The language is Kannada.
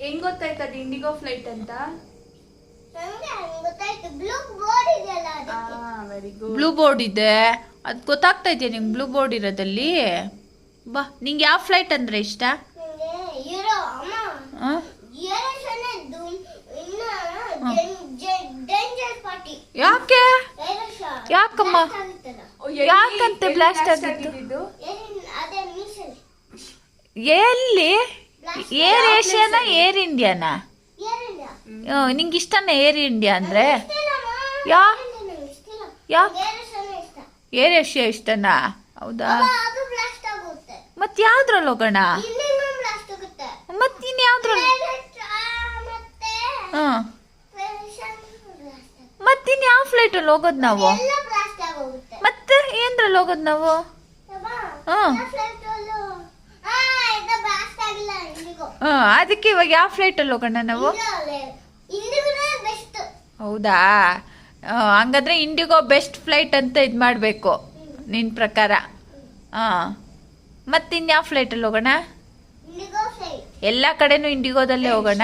ಹೆಂಗ್ ಗೊತ್ತಾಯ್ತು ಅದು ಇಂಡಿಗೋ ಫ್ಲೈಟ್ ಅಂತ? Very good. ಬ್ಲೂ ಬೋರ್ಡ್ ಇದೆ, ಅದು ಗೊತ್ತಾಗ್ತಾ ಇದೆಯಾ ನಿಂಗೆ? ಬ್ಲೂ ಬೋರ್ಡ್ ಇರೋದಲ್ಲಿ ಬಾ. ನಿಂಗೆ ಯಾವ ಫ್ಲೈಟ್ ಅಂದ್ರೆ ಇಷ್ಟ? ಯಾಕೆ? ಯಾಕಮ್ಮ? ಯಾಕಂತೆ ಬ್ಲಾಸ್ಟ್ ಆಗಿದ್ದು? ಎಲ್ಲಿ? ಏರ್ ಏಷ್ಯಾನಾ ಏರ್ ಇಂಡಿಯಾನಾ? ನಿಂಗೆ ಇಷ್ಟನಾ ಏರ್ ಇಂಡಿಯಾ ಅಂದ್ರೆ? ಯಾ ಏರ್ ಏಷ್ಯಾ ಇಷ್ಟನಾ? ಹೌದಾ. ಮತ್ ಯಾವ್ದ್ರಲ್ಲಿ ಹೋಗೋಣ? ಮತ್ ಇನ್ ಯಾವ್ದ್ರಲ್ಲಿ? ಮತ್ತಿನ್ ಯಾವ ಫ್ಲೈಟ್ ಅಲ್ಲಿ ಹೋಗೋದ್ ನಾವು? ಮತ್ತೆ ಏನ್ರಲ್ಲಿ ಹೋಗೋದ್ ನಾವು? ಅದಕ್ಕೆ ಇವಾಗ ಯಾವ ಫ್ಲೈಟ್ ಅಲ್ಲಿ ಹೋಗೋಣ ನಾವು? ಹೌದಾ. ಹಂಗಾದ್ರೆ ಇಂಡಿಗೋ ಬೆಸ್ಟ್ ಫ್ಲೈಟ್ ಅಂತ ಇದು ಮಾಡಬೇಕು ನಿನ್ನ ಪ್ರಕಾರ. ಮತ್ತಿನ್ಯಾವ ಫ್ಲೈಟಲ್ಲಿ ಹೋಗೋಣ? ಎಲ್ಲ ಕಡೆನೂ ಇಂಡಿಗೋದಲ್ಲೇ ಹೋಗೋಣ.